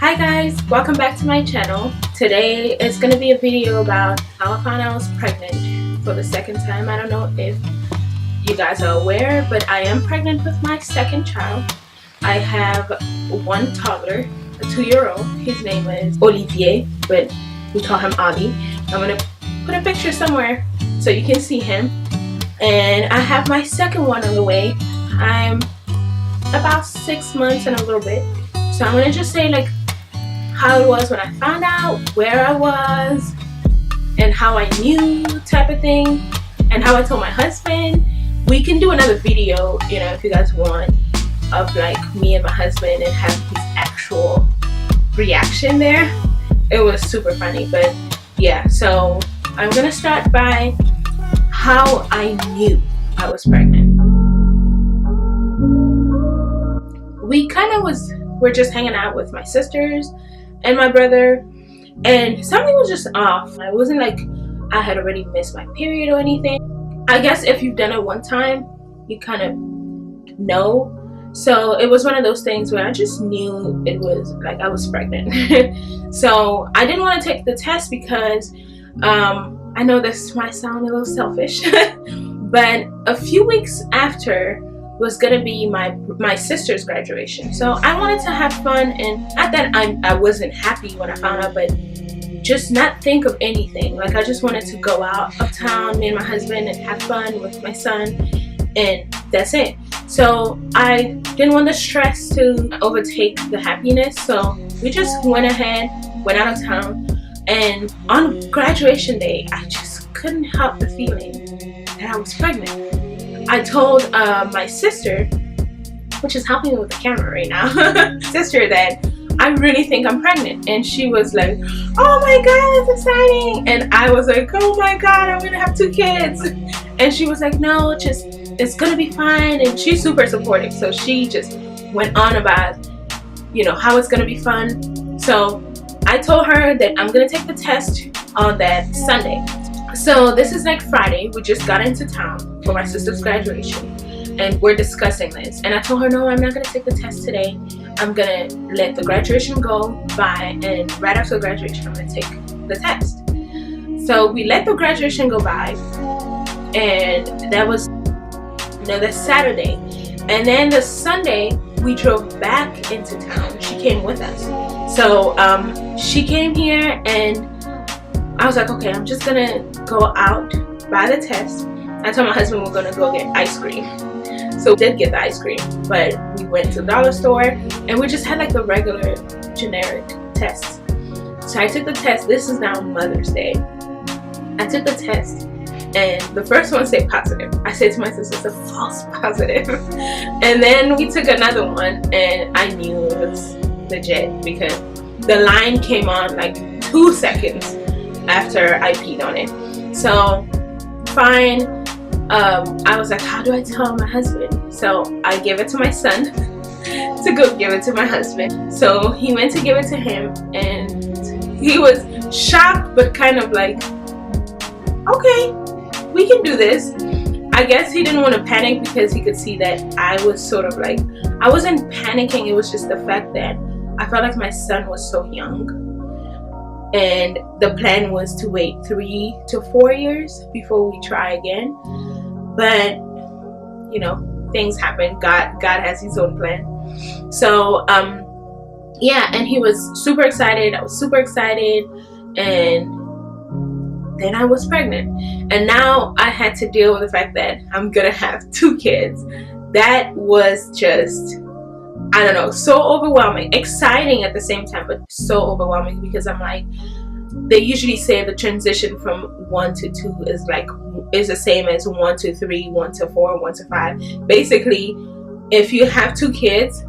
Hi guys, welcome back to my channel. Today is going to be a video about how I found out I was pregnant for the second time. I don't know if you guys are aware, but I am pregnant with my second child. I have one toddler, a 2-year-old. His name is Olivier, but we call him Ali. I'm going to put a picture somewhere so you can see him. And I have my second one on the way. I'm about 6 months and a little bit. So I'm going to just say like how it was when I found out, where I was, and how I knew type of thing, and how I told my husband. We can do another video, you know, if you guys want, of like me and my husband and have his actual reaction there. It was super funny, but yeah, so I'm gonna start by how I knew I was pregnant. We're just hanging out with my sisters and my brother, and something was just off. It wasn't like I had already missed my period or anything. I guess if you've done it one time, you kind of know. So it was one of those things where I just knew it was like I was pregnant. So I didn't want to take the test because I know this might sound a little selfish, but a few weeks after was gonna be my sister's graduation. So I wanted to have fun, and not that I wasn't happy when I found out, but just not think of anything. Like I just wanted to go out of town, me and my husband, and have fun with my son, and that's it. So I didn't want the stress to overtake the happiness, so we just went ahead, went out of town, and on graduation day, I just couldn't help the feeling that I was pregnant. I told my sister, which is helping me with the camera right now, sister, that I really think I'm pregnant. And she was like, oh my god, that's exciting. And I was like, oh my god, I'm gonna have 2 kids. And she was like, no, it's gonna be fine. And she's super supportive, so she just went on about, you know, how it's gonna be fun. So I told her that I'm gonna take the test on that Sunday. So this is like Friday. We just got into town for my sister's graduation, and we're discussing this. And I told her, no, I'm not gonna take the test today. I'm gonna let the graduation go by, and right after graduation, I'm gonna take the test. So we let the graduation go by, and that was, you know, the Saturday. And then the Sunday, we drove back into town. She came with us. So she came here, and I was like, okay, I'm just gonna go out, buy the test. I told my husband we're gonna go get ice cream. So we did get the ice cream, but we went to the dollar store and we just had like the regular generic tests. So I took the test. This is now Mother's Day. I took the test and the first one said positive. I said to my sister, it's a false positive. And then we took another one and I knew it was legit because the line came on like 2 seconds after I peed on it. So fine, I was like, how do I tell my husband? So I gave it to my son to go give it to my husband. So he went to give it to him, and he was shocked but kind of like, okay, we can do this. I guess he didn't want to panic because he could see that I was sort of like, I wasn't panicking, it was just the fact that I felt like my son was so young. And the plan was to wait 3 to 4 years before we try again. But, you know, things happen. God has his own plan. So, yeah, and he was super excited. I was super excited. And then I was pregnant. And now I had to deal with the fact that I'm going to have 2 kids. That was just, I don't know, so overwhelming, exciting at the same time, but so overwhelming because I'm like, they usually say the transition from 1 to 2 is the same as 1 to 3, 1 to 4, 1 to 5. Basically, if you have 2 kids,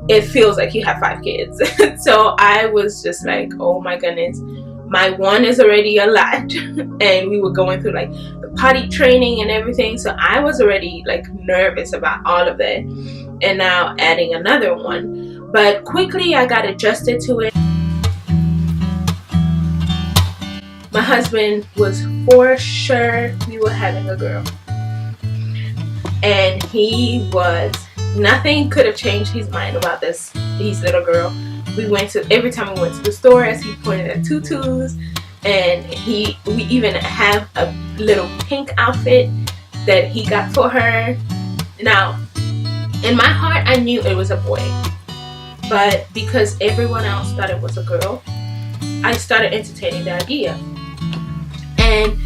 it feels like you have 5 kids. So I was just like, oh my goodness, my one is already a lot. And we were going through like the potty training and everything, so I was already like nervous about all of that. And now adding another one, but quickly I got adjusted to it. My husband was for sure we were having a girl, and he was, nothing could have changed his mind about this little girl. every time we went to the stores, he pointed at tutus, and we even have a little pink outfit that he got for her. Now, in my heart, I knew it was a boy, but because everyone else thought it was a girl, I started entertaining the idea. And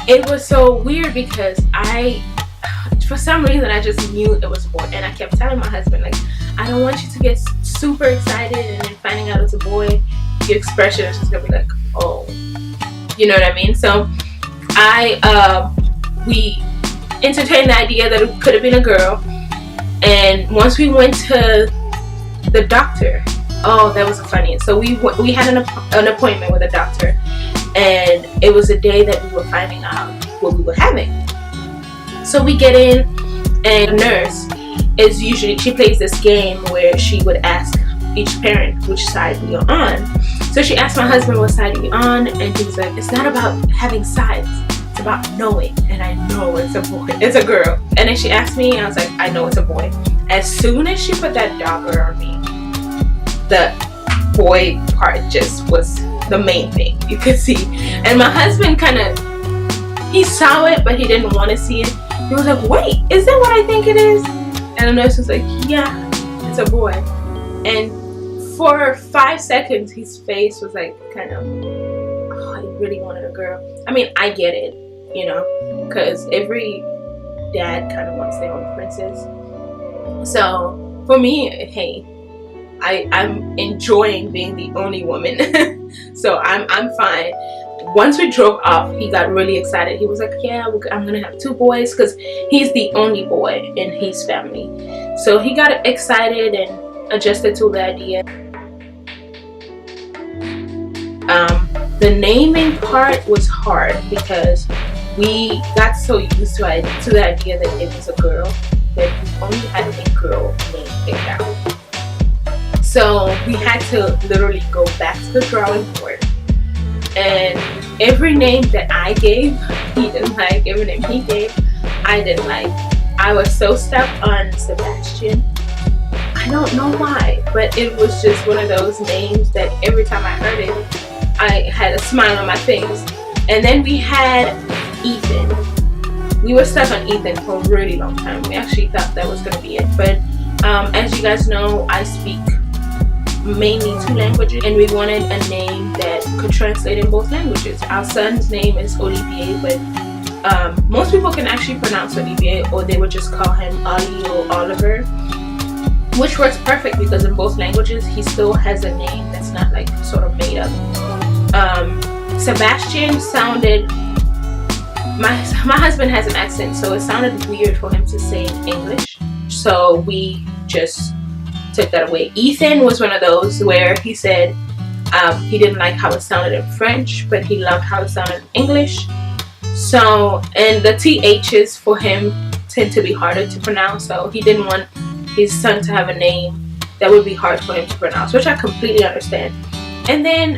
it was so weird because for some reason, I just knew it was a boy, and I kept telling my husband, like, I don't want you to get super excited and then finding out it's a boy, your expression is just gonna be like, oh, you know what I mean? So we entertained the idea that it could have been a girl, and once we went to the doctor, oh, that was funny. So we had an appointment with a doctor, and it was the day that we were finding out what we were having. So we get in, and the nurse is usually, she plays this game where she would ask each parent which side we are on. So she asked my husband what side we on, and he was like, it's not about having sides, it's about knowing. And I know it's a boy, it's a girl. And then she asked me, and I was like, I know it's a boy. As soon as she put that dogger on me, the boy part just was the main thing you could see. And my husband he saw it, but he didn't want to see it. He was like, wait, is that what I think it is? And the nurse was like, yeah, it's a boy. And for 5 seconds, his face was like oh, I really wanted a girl. I mean, I get it, you know, because every dad kind of wants their own princess. So for me, hey, I'm enjoying being the only woman. So I'm fine. Once we drove off, he got really excited. He was like, yeah, I'm gonna have 2 boys, because he's the only boy in his family. So he got excited and adjusted to the idea. The naming part was hard because we got so used to the idea that it was a girl that we only had a girl name picked out. So we had to literally go back to the drawing board, and every name that I gave, he didn't like. Every name he gave, I didn't like. I was so stuck on Sebastian. I don't know why, but it was just one of those names that every time I heard it, I had a smile on my face. And then we had Ethan. We were stuck on Ethan for a really long time. We actually thought that was going to be it. But as you guys know, I speak mainly 2 languages, and we wanted a name that could translate in both languages. Our son's name is Olivier, but most people can actually pronounce Olivier, or they would just call him Ali or Oliver, which works perfect because in both languages he still has a name that's not like sort of made up. Sebastian sounded, my husband has an accent, so it sounded weird for him to say in English, so we just took that away. Ethan was one of those where he said he didn't like how it sounded in French, but he loved how it sounded in English. So, and the THs for him tend to be harder to pronounce, so he didn't want his son to have a name that would be hard for him to pronounce, which I completely understand. And then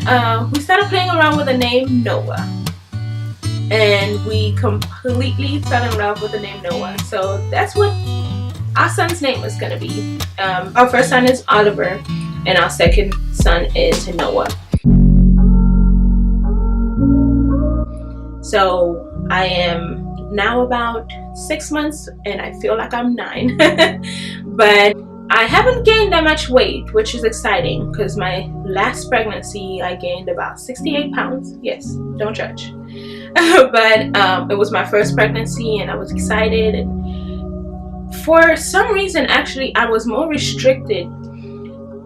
we started playing around with the name Noah, and we completely fell in love with the name Noah. So that's what our son's name is going to be. Our first son is Oliver, and our second son is Noah. So I am now about 6 months, and I feel like I'm 9. But I haven't gained that much weight, which is exciting because my last pregnancy I gained about 68 pounds. Yes, don't judge. But it was my first pregnancy, and I was excited. And for some reason, actually, I was more restricted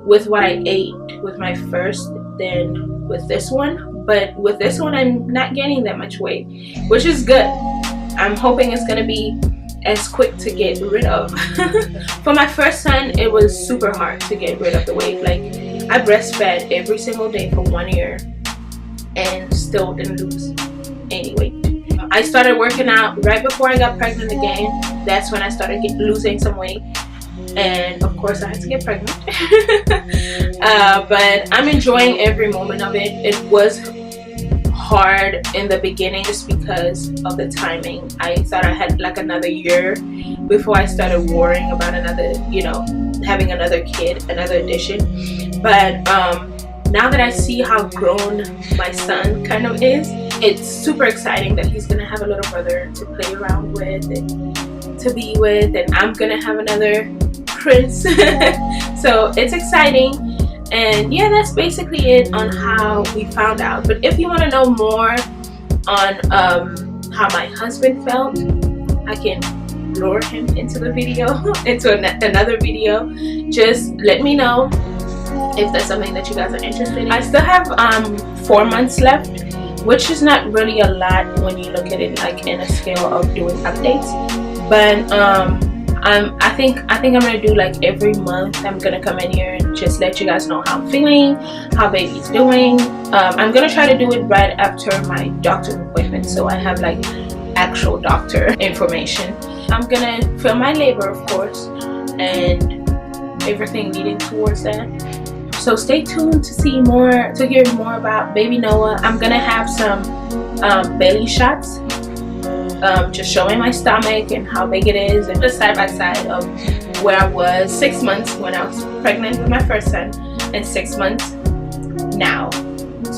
with what I ate with my first than with this one. But with this one, I'm not gaining that much weight, which is good. I'm hoping it's going to be as quick to get rid of. For my first son, it was super hard to get rid of the weight. Like, I breastfed every single day for 1 year and still didn't lose any weight. I started working out right before I got pregnant again. That's when I started losing some weight, and of course I had to get pregnant. But I'm enjoying every moment of it. It was hard in the beginning just because of the timing. I thought I had like another year before I started worrying about another, having another kid, another addition. But now that I see how grown my son kind of is, it's super exciting that he's gonna have a little brother to play around with and to be with, and I'm gonna have another prince. So it's exciting. And yeah, that's basically it on how we found out. But if you want to know more on how my husband felt, I can lure him into the video, into another video. Just let me know if that's something that you guys are interested in. I still have 4 months left, which is not really a lot when you look at it like in a scale of doing updates. But I think I'm gonna do like every month. I'm gonna come in here and just let you guys know how I'm feeling, how baby's doing. I'm gonna try to do it right after my doctor's appointment, so I have like actual doctor information. I'm gonna film my labor, of course, and everything leading towards that. So stay tuned to see more, to hear more about baby Noah. I'm gonna have some belly shots, just showing my stomach and how big it is, and just side by side of where I was 6 months when I was pregnant with my first son, and 6 months now,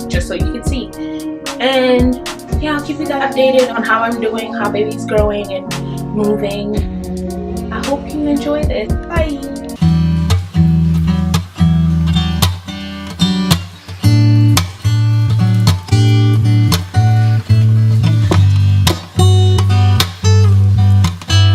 just so you can see. And yeah, I'll keep you guys updated on how I'm doing, how baby's growing and moving. I hope you enjoy this. Bye.